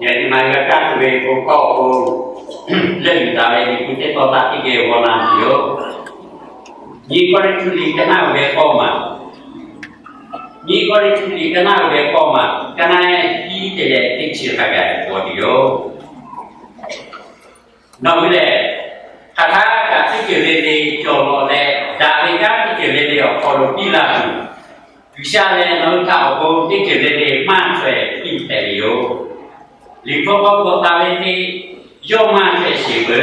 Jadi mereka sebagai pokok lebih dari itu kita tak tiga orang dia. Jika itu dikenal oleh koma, jika itu dikenal oleh koma, karena ini tidak kecil agak dia. Namun kata kata kita jono dari kata kita kalau bilang bisa nanti kalau kita masuk interior. Lý phó bác của ta lên đi do mà sẽ xỉ bớ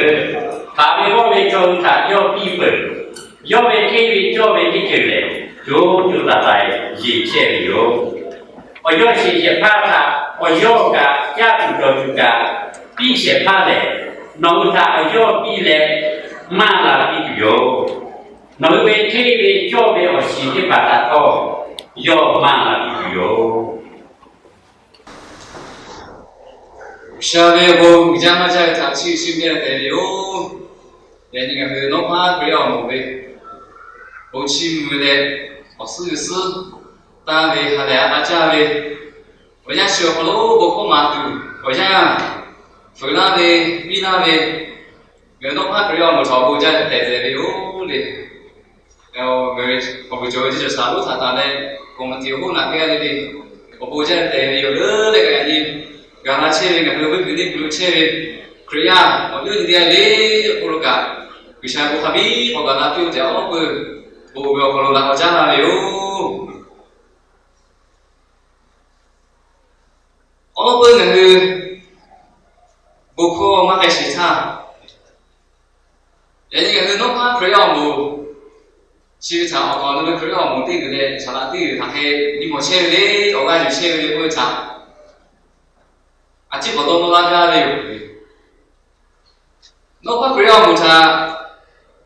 ta với bác về cho ta do đi bớ do về khi vì cho về đi kiểu lệ chú ta lại gì xe lý yếu ở do xỉ sẽ phá ta ở do cả gia chủ đồ chủ cả đi sẽ phá lệ nói ta ở do đi lệ mà là đi yếu nói về khi vì cho về ở xỉ thì bà ta thôi do mà là đi yếu下面我们将在谈起新面的有，眼睛看到怕不要毛病，我起木的，我试一试，单位还来阿家位，我想学好了不可马肚，我想回那位米那位，我那怕不要毛超过家在这里有嘞，然后我不就这啥路他的，我们结婚那个的，我不在这里有了那个原因。Gana cewek nggak perlu begini perlu cewek kriya, mau dia le perlu kan bisa aku habis, kalau gana tu jauh kalau nak jalan leo, orang pun nggak buku makai cerita, jadi nggak nampak kriya mu cerita kalau nak kriya mu tiga le, salah tiga, pakai ni mau cewek le, orang tu cewek le pun cerita. 아직 어떤 노래가 돼요? 너가 그래야 못하.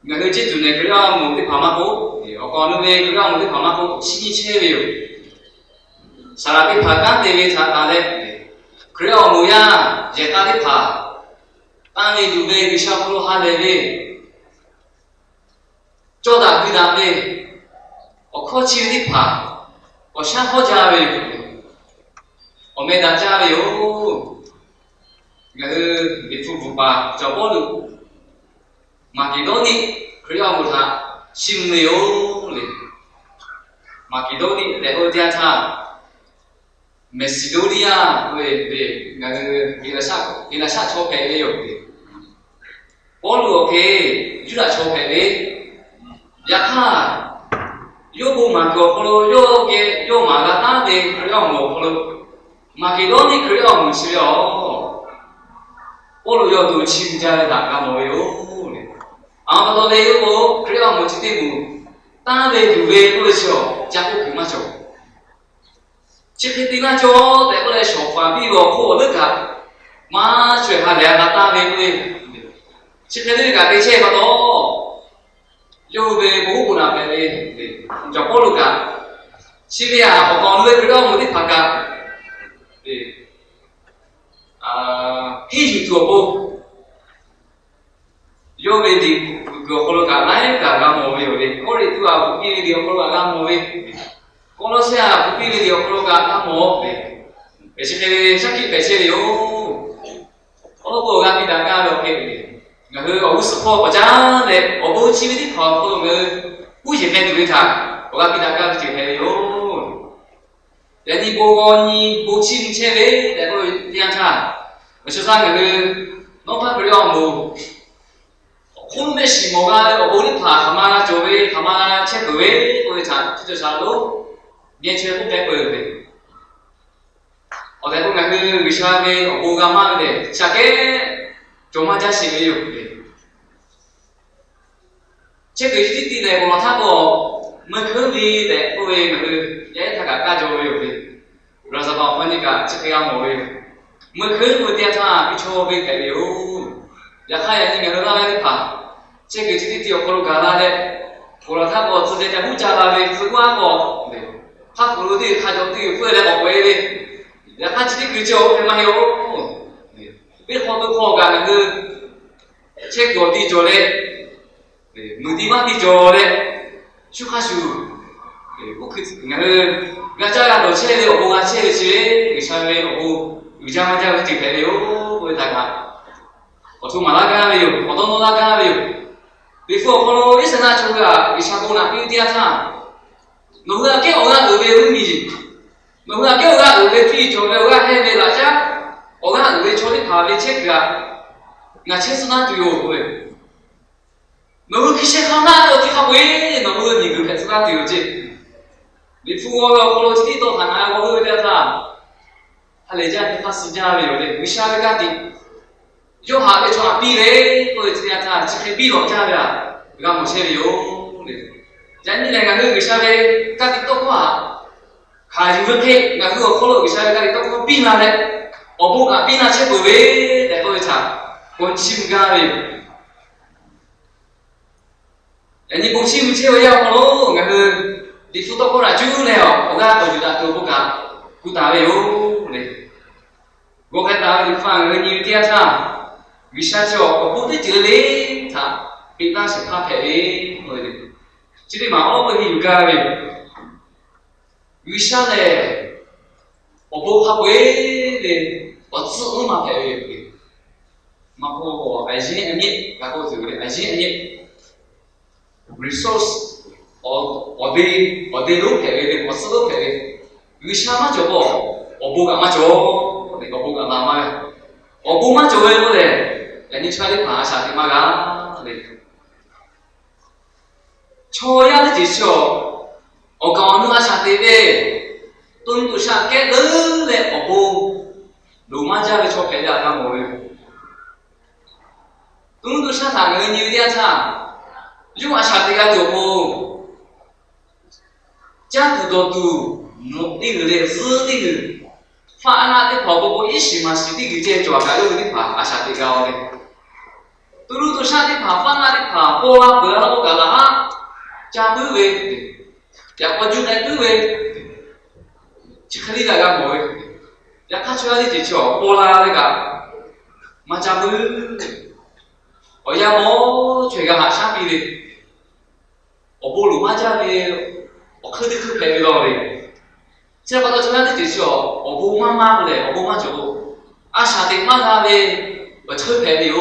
내가 지 눈에 그래야 못해 밤하고, 어느 왜 그래야 못해 밤하고 시기 채워요. 사람이 바깥 대비 다래. 그래야 뭐야? 이제 다리 봐. 땅에 누구의 그 샤프로 하래래. 쪼다 그 다음에 커치리 봐. 샤퍼 자외. 어메다 자외요. 그 미투 봐 저번에 마케도니 그래야 뭐다 심네요. 마케도니 레오디아타 메시도니아 왜 이라사 초페예요. 볼로 오케이 유라 초페래. 야카 요보 마고 콜로 요게 요 마가 따데 그래야 뭐 콜로 마케도니 그래야 뭐 싫어. 오늘 여도 친자에 나가 뭐요? 아무도 내요 그래야 뭐 지대고 땅에 누에 그러죠. 자꾸 그마죠. 지피디나죠. 내가 쇼파비고 코르가 마 죄하래가 땅에 누에 지피디가 대체 봐도 요배 보고나 배에 저 코르가 시리아 어떤 누에 그래야 뭐디 바까 khi chùa bố vô về thì kalau cả lái cả gam mồ về rồi có đi tu à cũng đi điều kalau gam mồ về có nó xe cũng đi điều kalau cả gam mồ về để xem sắc kỹ để xem điều có bố gam đi đằng cao được cái người hơi ở support của cha để ở bố chi đi học có người bố chỉ phải được thằng có gam đi đằng cao chỉ phải điều để đi bố chi chơi về để có đi ăn cha 세상에는 너무 그래요. 홈메시 뭐가 오리파 가마나 조회 가마나 체크웨 거기 자 진짜 잘로 예체 뽑을 거예요. 어디 보면 그 시험에 뭐가 많은데 자게 좀만 자식이에요. 체크 이티 때 뭐 하고 뭐 그리 때 거기 그 예타가 가져오요. 그래서 봐 보니까 체크가 뭐예요. mới khơi một tia tha bị cho về cái điều ya khai anh nghe nó lại phá chế cái chi tiêu kalau cả đấy kalau tháp bộ tự nhiên hút trà là về cứ qua bộ tháp bộ thì khai đầu tư phơi lại bỏ về đi ya khai chi tiêu cho em mà hiểu biết họ tôi khó cả cái chế đồ đi cho đấy người đi bắt đi cho đấy chú khai chú cái cái cha là đồ chế thì ông ăn chế thì chế cái sao vậy ông 家家会陪的哟，会大家。我从马拉干的哟，我到诺拉干的哟。你父可能一生那就个，一下过那有点长。侬个给我个二位问题，侬个给我个二位批做了个海位大家，我个二位做的爬的切个，那切是那就有个。侬个去些看那个去看位，侬个你个开始那就有这。你父我个可能自己都谈啊，我个点他。他来家你发时间了有的，为啥个的？就下个从比嘞，或者这样他只可以比落家的，你看某些理由的。人家那个为啥个家的多话，还是不配，那个可能为啥个家的多比那嘞？我不讲比那些不为，来或者啥，关心家的。人家关心不起我要可能那个，你辅导过来就了，我讲我觉得都不讲，不打了哟嘞。我看到你放个你点啥，为啥叫我不得这里？他比那是他陪的，我的，这里嘛我不有干的，为啥呢？我不怕鬼的，我自我嘛陪的，嘛我爱心一面，然后就个爱心一面 ，resource， 我的都陪的，我自都陪的，为啥嘛叫我不干嘛叫？我不敢拿嘛，我不嘛做的不嘞，人家出来爬下的嘛个嘞，错呀的技术，我讲那下的嘞，蹲住下给人嘞，我不，罗马家的错陪的那么嘞，蹲住下他个牛点啥，如果下的个做不，家不多多，那个嘞是那个。发那的跑步一时嘛是的个这抓个有的爬啊下的高的，都路都下的爬，发那的爬，波拉波拉我搞了哈，加不为，呀我就在不为，就可以那个么为，呀看出来的就叫波拉那个，嘛加不，我呀我全个下下比的，我不如嘛加的，我可的可陪的了的。这把到这样的就是哦，我不妈妈不嘞，我不妈就，啊下的妈他嘞，我特别的哟，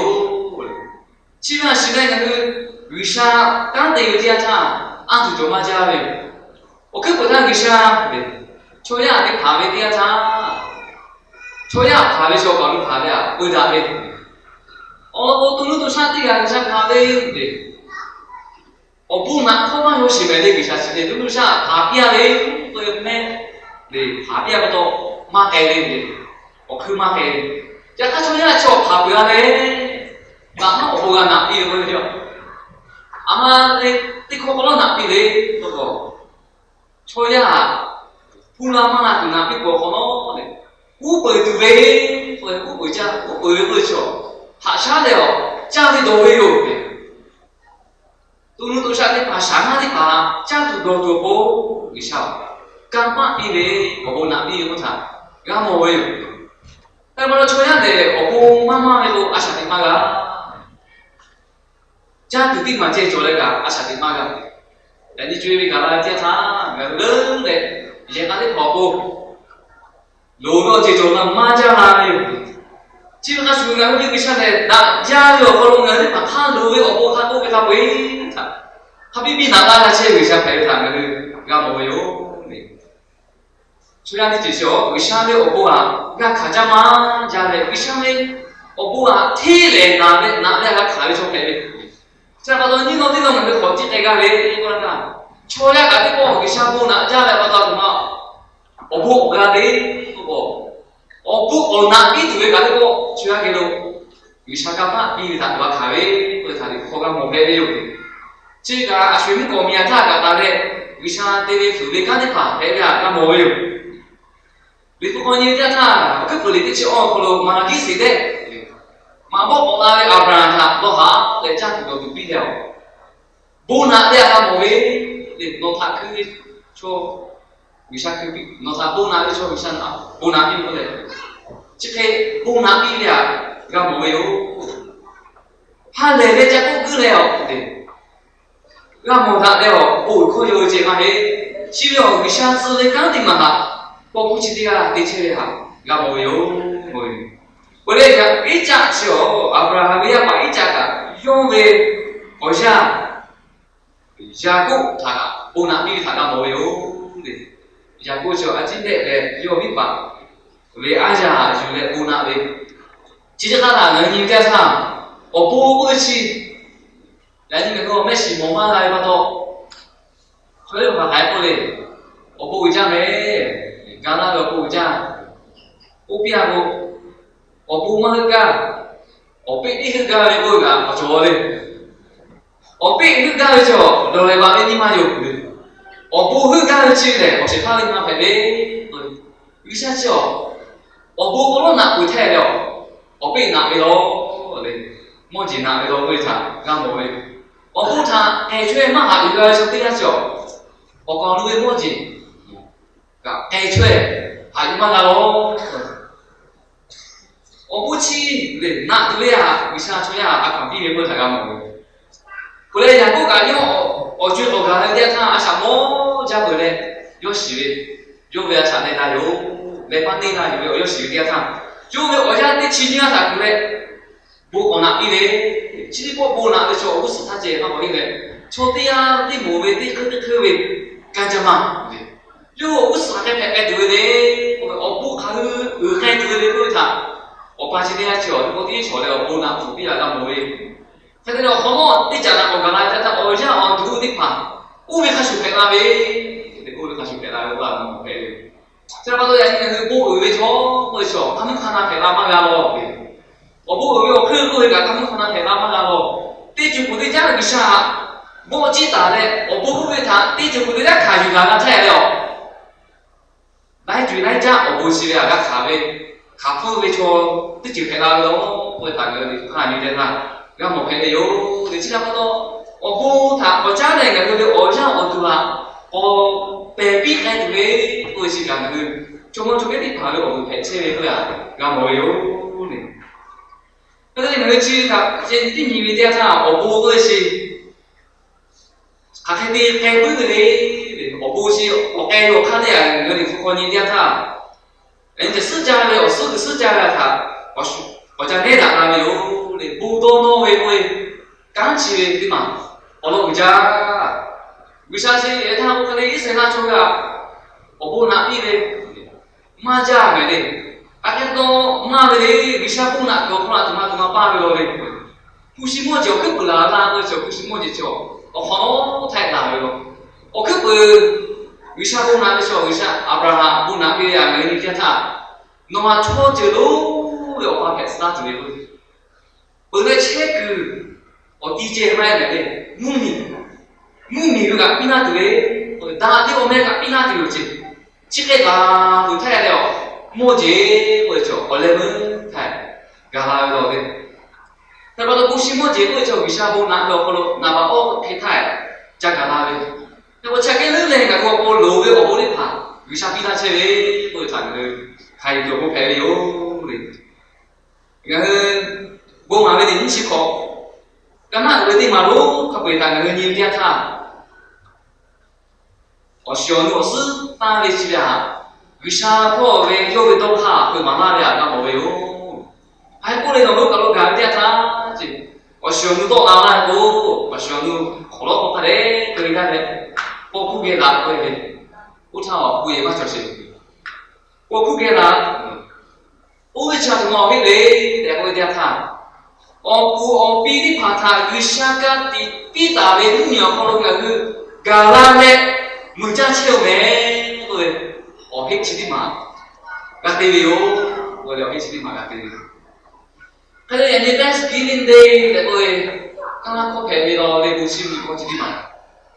基本上现在那个为啥刚得有点啥，按住做嘛家嘞，我可不谈为啥嘞，初呀你爬的点啥，初呀爬的时候搞你爬的啊，为啥嘞？我都都啥的呀，啥爬的嘞，我不拿后半有什么的为啥是的，都啥爬边嘞，对不对？你爬边不多，马盖嘞，我去马盖，呀，他从那叫爬不要嘞，那我不敢拿比的了，阿妈嘞，你可不能拿比嘞，那个，所以啊，不然嘛那就拿比不可能嘞，我不会嘞，我不会讲，我不会不说，爬下来哦，家里都会有的，都下来爬山那里爬，家里都做过，你晓。刚把比嘞，我不拿比不谈，刚没有。但是说样的，我不妈妈那个阿啥的嘛个，家徒弟嘛这做那个阿啥的嘛个，人家追那个啦，这他那人嘞，以前那里跑步，路路这做那嘛家啦有，基本上属于那个啥嘞，那家有可能那里把看路的我不看都给他背他比那个那些为啥陪他那个刚没有。虽然你就是为啥嘞？我不啊，那卡家嘛家嘞，为啥嘞？我不啊，天嘞拿嘞个卡里做陪嘞。这把到你那个考级这个嘞，你讲啥？初一个的我为啥不拿家嘞？把到什么？我不我个嘞，我不我拿比对个的我，初一个咯，为啥干嘛？比他多卡嘞，或者他的考个没陪的有。这个啊，学民国民他个他嘞，为啥对的辅的干的卡陪的啊，没有？你不可以这样啊！我不理解哦，kalau mana gisi deh, mabok orang le abran tak, lo ha, le jangan tu tu pilih. Buna dia tak mau le, no tak ke, so bisa ke, no tak buna le so bisa nak, buna ni boleh. Jika buna pilih ya, tak mau yo. Ha le le jangan ku le yo, deh. Tak mau tak le yo, oh kau yo je mah he, si yo bisa tu le kan di mana? 我不记得啊，的确哈，俺没有。我来讲一家就阿布拉罕也把一家的用为好像雅各他不拿比他那没有的，雅各就阿今天的有一把为阿家就来不拿的，其实他那能有点长，我不去，人家说没事没嘛来把多，所以我还不嘞，我不会讲嘞，刚那个不会讲，不必那个。我不嘛个，我被你个来不个，我做的。我被你个来做，落来把你嘛有的。我不会个去的，我是怕你嘛赔的。有啥做？我不可能拿不太了，我被拿不了的，莫只拿不了会他，干么的？我不他，哎，出嘛下有个兄弟下做，我讲你莫只，哎出，下嘛拿咯。我不去，对，那对呀，为啥说呀？阿康比别不太干么？后来人家讲哟，我觉得我刚才在他什么家回来，有洗的，有为啥的那有，来帮你那有洗的他，有为我家的亲戚啊啥回来，不讲那比的，其实不拿的时候，我是他姐他回来，错的呀，你没为的可为干什么？有我是他在排队的，我不看开队的不他。我发现你还叫，我第一错了，我拿不比那个没的。他那个好么？你讲那我刚才他好像往土地爬，我没看出来那边，我没看出来那个吧，没的。这把多人那个不会错，会错，他们看那陪他妈个咯。我不会，我看过一个，他们看那陪他妈个咯。第九步的讲一下，我记得嘞，我不会他，第九步的在看就看他菜了。来就来讲，我不是的，他卡呗。卡夫为错，你就陪他咯，会谈个你看你的他，然后我陪你有，你知道不多？我不谈，我家人个个我讲我读啦，我白比开读的，我是讲个，专门做给你谈的，我陪车的个呀，然后有呢。但是你们去他，现在你们家他，我不会是，他开的开不的，我不是，我开我看的呀，个你不可能家他。人家四家的，我四家的他，我家那哪那有的不多诺为刚起的嘛，我老家为啥是他我可能一生拿出个，我不拿你的，妈家没的，阿看到妈的为啥不拿？我不拿怎么爸的了的，不是我就可不拿那个就不是我就叫，我好太难了，我可不。为啥不拿的时候？为啥阿布拉罕不拿给呀？没人家他，那么错就都要把开始拿出来不？本来这个我第一届买来的木米那个比那多嘞，大的我们个比那多些，这个个不太了，莫结我就我来问太，干啥了的？他把它不是莫结我就为啥不拿到？拿把我开太，加干啥的？那我查给人嘞，那我路的我不能爬，为啥比他车嘞？我谈个开就不赔了哟嘞。然后我买的零七块，干嘛我的马路他不谈个牛家他，我小我是打的起来，为啥我为有的都怕，会妈妈的那我哟，还过来那路搞路干家他，我小我到哪来不？我小我好了不怕嘞，可以干嘞。我不给他，我也不吵，我也不吵谁。我不给他，我为啥子我给你？来我讲他，我比你怕他，有啥个比大的女人可能个橄榄的，没加球没，我黑起的嘛，个对的哟，我了黑起的嘛个对的。可是人家Thanksgiving Day，来我刚刚我陪你到你不是我起的嘛。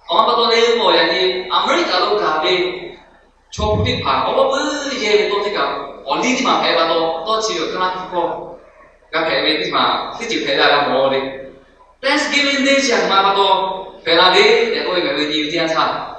我把多嘞，我人家Amerika都搞的，错不的爬，我不是也多这个，我你的嘛陪把多次有跟他去过，跟陪的嘛，一直陪到个冇的。Thanksgiving Day 上嘛把多陪那里，然后那个有点差。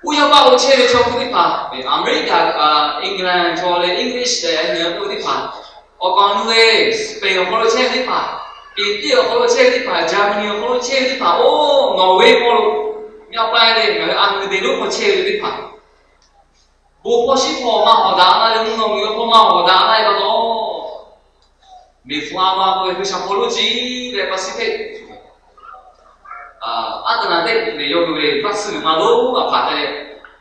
我要把我车的错不的爬，Amerika England 错的 English 的你不的爬，我讲你嘞，北欧好多车的爬。印度好多车的牌，加拿大好多车的牌，挪威好多，要摆的，那个安格德鲁好车的牌，不不破西破嘛好大，那就弄一个破嘛好大，那个多。你发嘛会想破路机来把西配。等下的你有个把事嘛都怕的，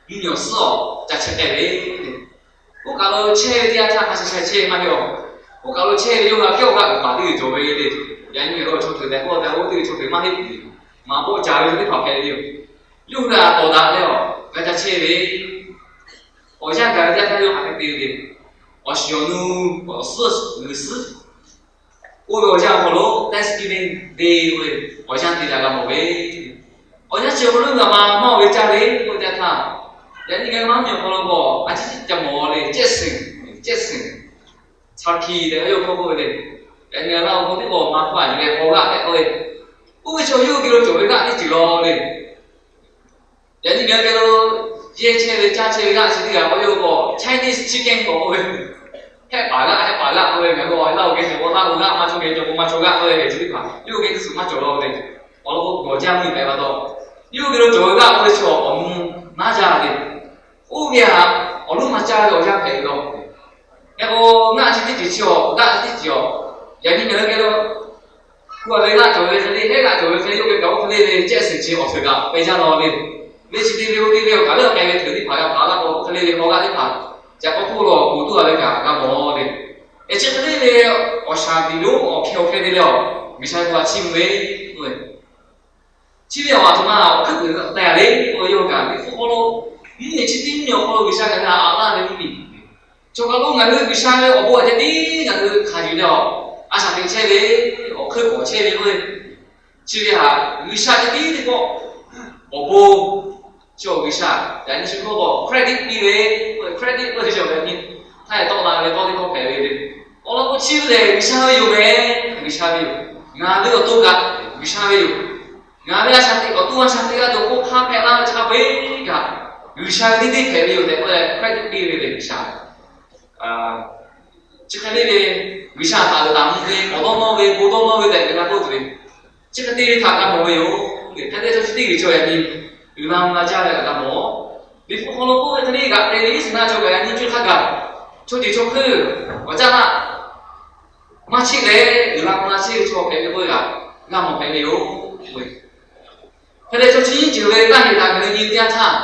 你有事哦，在车里。我搞到车底下还是车嘛哟，我搞到车有个叫个把这个做为的，人家个出头的，我这个出头嘛黑，嘛我家里这跑开的，有个多大了，在车里。我现在在他就还没的，我小奴我40，我想好了，但是这边的我想这个毛病，我想小奴干嘛毛为家里我在他，人家妈没有好了不，而且叫毛的节省，超皮的又可不的，人家老婆的我妈快就来好个的喂，我小有给他做一个你知道的，人家给他。ये छे चार छे का सिटी का वो को Chinese chicken को वो है पाला वो है को लाओ के वो लाओ ना माचो के जो माचो का वो है सिटी का यो के तो माचो लो दे और वो जाम नहीं पाएगा तो यो के जो का वो छो ना जा दे वो क्या और लोग माचा लो जा पे लो ये वो ना सिटी छो ना सिटी छो यानी मेरे के लो वो ले ना जो है सिटी है ना जो है सिटी यो के गाँव ले ले जैसे छे और सगा पे जा लो ले你是第六，搞了改个土地爬呀，爬那个可能你好个地爬，再不土了，古土那个干么的？而且可能你我山地路我飘开的了，没啥话轻微对。这边话什么？可能大嘞，我有讲你富好了，你去顶了好了，为啥个那的你？就个路俺们为啥呢？我不在顶，俺们看住了，山顶车嘞，我去过车嘞喂，这边哈为啥在顶的个？我不。就为啥？人是嗰個 credit 啲嘅 ，credit 嗰啲就係啲，他係多拿嘅多啲個平嘅。我諗我超嘅為啥要嘅？為啥要？啱呢個多㗎，為啥要？啱呢個產品我多產品啊，就我拍平啦，差別㗎。為啥呢啲平要嘅？我係 credit 啲嘅為啥？即係呢啲為啥大嘅大嘅，我都冇嘅，我都冇嘅，但係我都做嘅。即係啲塔嘅冇有，睇睇就是啲嘅做人哋。Ulang aja le kata mo, di follow ko tadi kat tadi sana coba ni tu kagak, cuci coba, wajah nak, macam le, ulang macam coba pergi boleh, nggak mau pergi boleh. Kalau cuci jadi kan kita kena ni dia tak,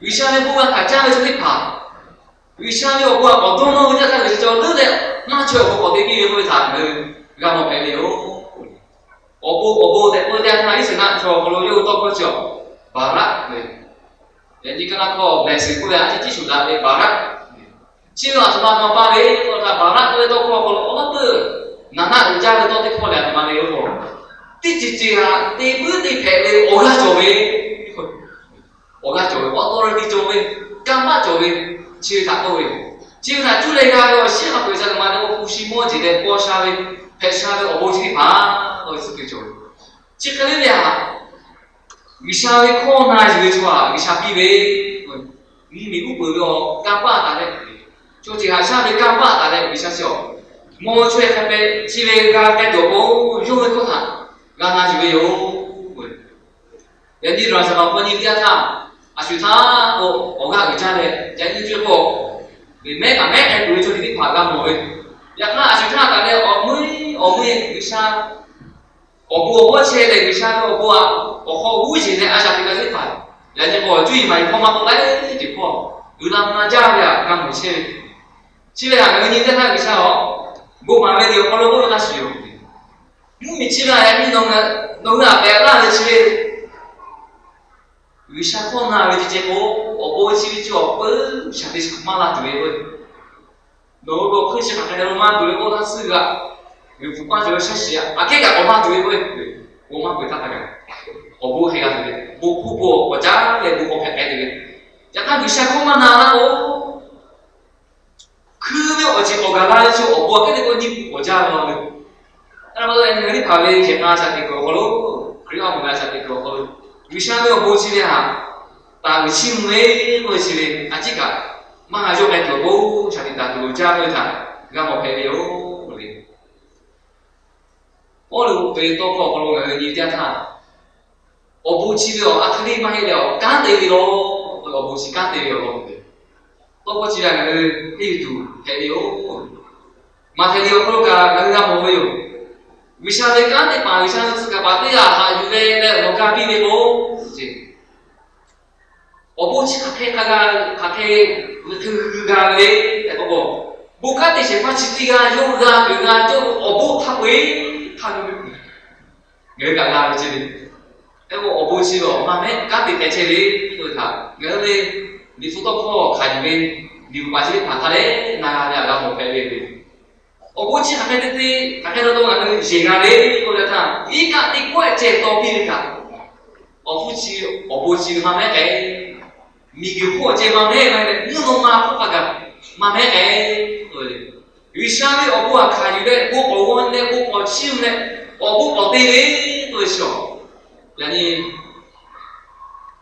bisa ni bukan kaca le cuci pa, bisa ni bukan auto mau dia tak bisa coba le, macam apa pergi boleh tak, nggak mau pergi obo dia tak sana coba kalau dia untuk kerja. Barat, jadi kena kau basic kuliah aja sudah di barat. Cina sama apa deh, kalau barat tu kau kalau apa tu, nana ujar tu tu kau lihat mana itu. Di cicing, di budi pele, orang coba, orang di coba, gambar coba, cina tak coba. Cina tu lagi kalau siapa kerja mana, aku pusing mau jadi, aku sahaja, pesahaja, aku jadi apa, aku itu coba. Cina ni dia. Bisa we kau nak jadi cua, bisa pilih. Ini aku perlu gambar tadi. Cuci hasil we gambar tadi bisa siapa. Mau cuci sampai cile gambar dobo, jauh we kau tak. Gambar juga yo. Jadi rasa apa ni dia tak. Asyik orang kerja le. Jadi juga mereka dulu cuci di pagar mau. Ya kan asyik tadi omui bisa.我车嚟嘅車我話我好危險嘅，阿啥啲嗰啲牌，人哋我注意埋，我嘛冇嚟呢條坡，有諗那家嘅，咁冇車，車嚟行嘅你睇下嘅車哦，冇買咩條，我都冇得使用，唔係車嚟人哋弄那白啦嘅車，為啥可能為啲結果我冇車就不想啲什麼啦，對不對？如果開始行嘅嘛，對不對？他是個。有副官就消息啊，啊，这个我妈对不对？我妈回答他讲，我不黑啊对不对？我家也不我拍对不对？呀，他有些空嘛那我，可没我去我干那就我跟那个你我家嘛的，那么人你跑来检查下这个好喽，可以我们下这个好喽，有些没有过去的哈，但是新闻过去的啊这个，马上就来做不，下的大头家会谈，让我拍的哟。我如被多个可能你点他，我不去了，啊，肯定买了，干得了，我不去干得了，都我只là người đi tù thế điều mà thế điều không cả người ta mua nhiều vì sao đấy cả thì mà vì sao các bạn thấy là hai người này nó cả đi bố gì ở bố chỉ các cái thứ gà đấy để có bố bố cả thì sẽ phát triển gà vô gà từ gà cho ở bố thằng ấy thằng người cả gà chứ thế bố ở bố chỉ ở mà mấy cả thì cái chế đấy rồi thằng người đây đi phút tóc kho khai bên đi qua chỉ phản thà đấy là một cái gì ở bố chỉ khai đấy thì khai đó là cái gì gà đấy rồi thằng ý cả thì quay chế to pin cả ở bố chỉ mà mấy cái mình kiểu của chế mà mấy này nhưng mà không phải gặp mà mấy cái rồi vì sao đấy ở bố khai đấy bố bảo quan đấy bố bảo chim đấy ở bố bảo tiền đấy rồi sao là như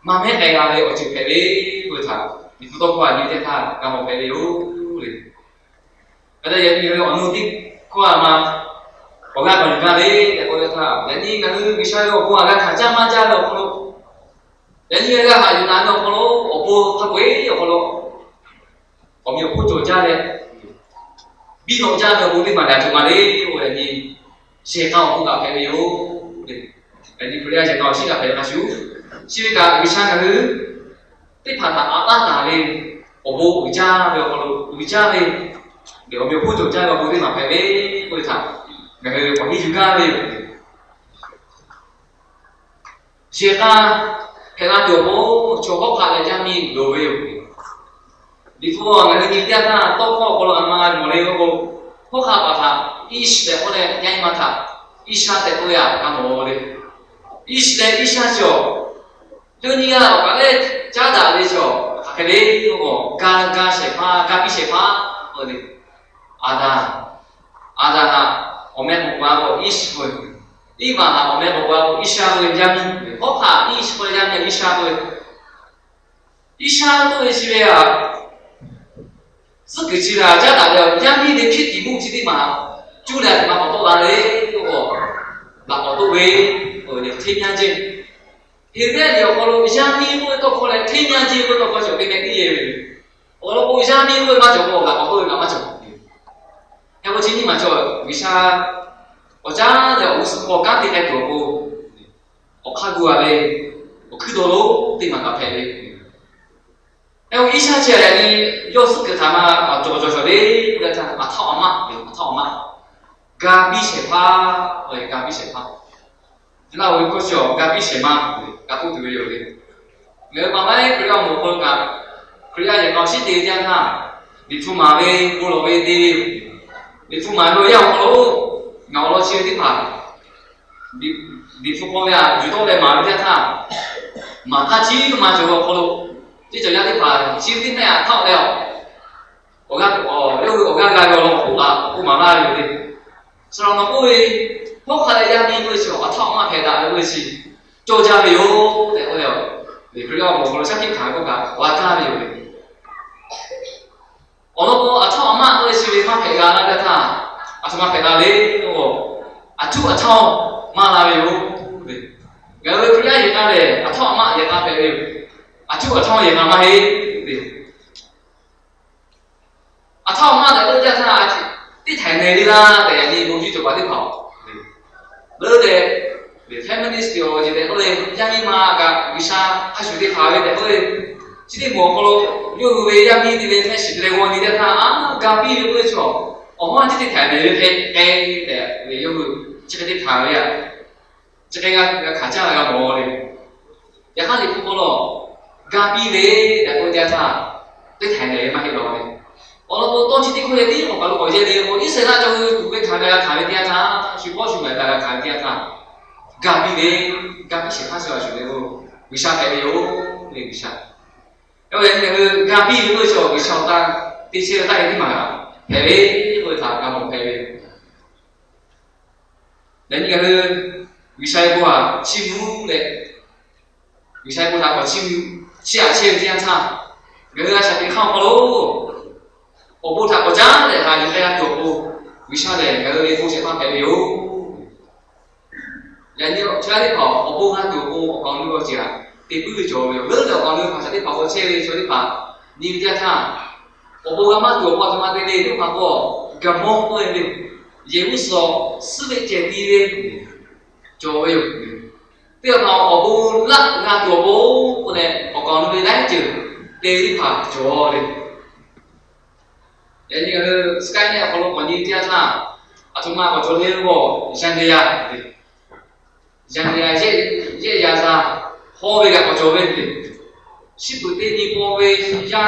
mà mấy cái là ở chụp cái đấy rồi thằng thì chúng tôi qua như thế thằng cả một cái điều rồi cái đây nhiều người nổi tiếng qua mà có cái còn cái đấy để coi thằng là như cái vì sao ở bố cái thằng cha mà cha đâu không đâu là như cái hải南đâu không đâu ở bố thằng quế đâu không đâu có nhiều khu chỗ cha đấy bi nội cha đâu bố đi mà đại chúng mà đấy rồi là như xe cao cũng gặp cái điều là như bây giờ sẽ nói xin gặp cái xíu xin cả vì sao cái thứ cái phản thả áp đá lên ở bộ ủy cha rồi còn ủy cha lên để ở biểu khu chủ cha và bố đi mà phải với người thẳng người quản lý chúng ta lên chia ta cái là tiểu bố cho góc hạ để cha mình đồ về đi phố người nhìn thấy ta tốt khó có lo mà mà lấy cô khó khăn bà thà ish để có thể nhanh mà thà isha để tôi à làm một đi ish để isha cho cho như là cái cha đã đi cho cái đấy nó ga sẽ pha ga bị sẽ pha rồi đi ada na omen một qua một ish rồi đi mà là omen một qua một isha rồi ra mình có cả ish rồi ra mình isha rồi isha tôi chỉ là rất cái chỉ là cha đã được ra mình để khi đi bộ chỉ đi mà chú là mà họ tôi là đấy là họ tôi về rồi để thêm nhau trên hiện nay nhiều con gia mi nuôi tôi con lại thêm nhau chi tôi có chỗ cái gì con gia mi nuôi mà chỗ nào là có tôi là mà chỗ theo cái chính mà chỗ vì sao ở cha là ở các thì cái tổ ở khai bùa đây ở cứ đồ lố thì mà gặp phải đây theo ý cha chỉ là đi do sức cái thằng mà ở chỗ đấy là thằng à thọ mà gabi sẽ pha rồi gabi sẽ pha là với câu chuyện gabi sẽ mà các cụ từ nhiều đi nếu mà mấy cái ông một con cả cái ai cũng biết đi ra ha đi thu mà về cô lo về đi thu mà rồi nhau nó chưa đi phải đi thu con là chủ động để mà đi ra mà ta chỉ mà cho con lo chỉ cho nhau đi phải chỉ đi này thao đeo ở cái rồi cũng mà ra rồi đi sau đó nó vui không phải là gia đình với chỗ thao mà phải đạt được cái gì cho gia đình để có điều để cái đó một cái xác định khá có cả quá cao nhiều đấy ở nó có thao mà tôi chỉ mà phải ra là thà mà phải ra đấy đúng không chú thao mà là nhiều đấy cái này thì ta để thao mà thì ta phải nhiều chú thao thì mà hay đấy thao mà để tôi ra thà cái thằng này đi ra để đi muốn đi chỗ bạn đi học đỡ để feminist điều gì đấy có lên gia đình mà cả vì sao hay suy đi khá về để có lên chỉ đi mua kalau như về gia đình thì về này chỉ để quan đi để thà gặp đi được chỗ ở ngoài chỉ đi thằng này để để như chỉ đi khá về à chỉ cái khá chắc là mua đi ya kan itu kalau gặp đi về để có để thà cái thằng này mà hiểu rồi 어느 또 지디코에디 뭐가로 거제디 뭐 이세나 저 누구에 가메디아타 슈퍼슈메다가 가메디아타 가비네 가비 시파서 가지고 위샤베요 네 위샤 여기 그 가비 그거죠 그 셔다 디시에 다이디 마 베베 그 다가 뭐 베베 내니가 그 위샤이보아 치무네 위샤이보다 거 침 치아 치에 대한 차 그가 샤비 카오로 ở bộ thảo có giá để là những cái thuộc bộ vì sao để cái người phụ sẽ phát cái yếu là như chúng ta đi học ở bộ hai thuộc bộ còn như gì à thì cứ chỗ nhiều rất là còn như phải sẽ đi học ở xe đi cho đi học nhìn ra thà 我不干嘛，我他妈的嘞，就怕过干么过的，也不说思维简单的，就有。第二个我不拉那ตัว不不呢，我讲你来就第一趴就的。yani cái sky này kalau mau di dia sana cuma kalau dia वो yang dia je ya sa ho về cái chỗ bên thì ship cái đi po về ya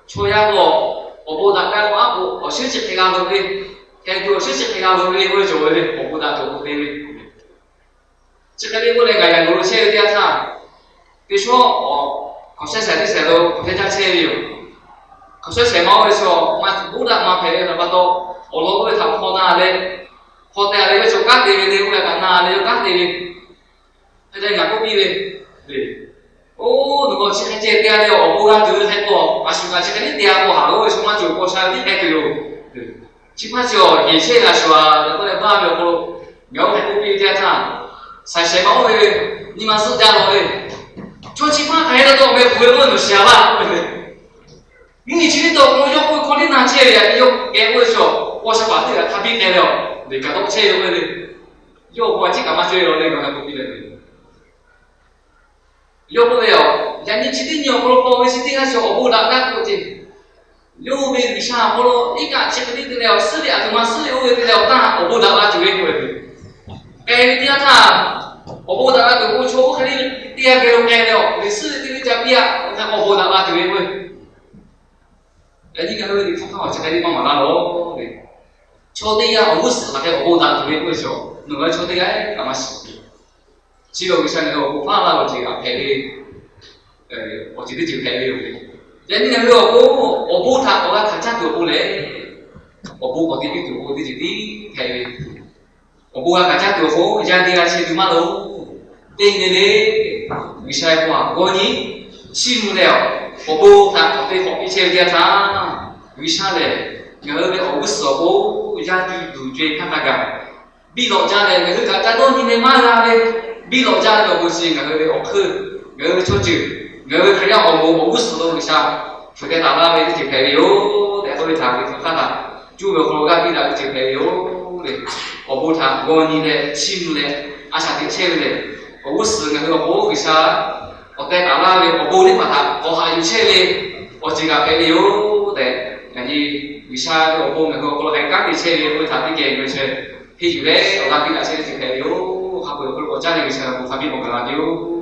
cho ya go ở bộ đặt cái quá bộ ở 실제 배가 rồi cái điều 실제 배가 rồi cái chỗ bên ở bộ đặt chỗ bên这个你不能讲讲路车dia sana比如说考试写的写到国家车里。考试写毛的时候，嘛不但嘛陪了，把都我老婆他考哪嘞？考在那个就干的嘞，我来干哪嘞？就干的嘞，他在哪个比嘞？对，哦，如果这个这点嘞，我不干就是太多，嘛是讲这个你点不好，我什么就过山你太对了，对，起码就以前来说，那个把苗不苗还不比点啥，才写毛的，你们是这样的，就起码陪了都没回问就写了，对不对？你今天到我要会考虑哪些呀？要给我说，我是把这个他比给了，你搞到车了的，要我这干嘛追了那个还不比的？要不了，人家今天要我报微信这个时候我不打那个去，要不你啥我一个这个你得了，四两他妈四两我得了，那我不打那就没回来。哎，第二他，我不打那个我说我肯定第二个我给了，你四个加比啊，我不打那就没回来。你看那个地方，这个地方嘛，那咯，抽的呀，我死，那个我打特别会说，那个抽的哎，干嘛死？只有像那个我怕那个这个赔的，我觉得就赔的有的。人家那个我不他，我看家就不来，我不我的就我的就的赔的，我不看家就好，人家那些就嘛咯，对的嘞，为啥话我呢？信不了。我不谈我对好一切的他，为啥嘞？我的我是我家就杜绝看那个，比老家的我大家都你们买啦嘞，比老家的我是我的我去，我出去，我看见我是都为啥？出去打那边就赔了，在后面谈的看他，就我后边比那个就赔了嘞，我不谈我你的信嘞，阿啥的钱嘞，我是我为啥？我在打那里，我不能把它，我还有车哩，我自家陪了的，人家为啥我不能够我还干的车哩，我他的给个车，啤酒嘞，我那边那车就陪了，还不我家里个车我他比我干了。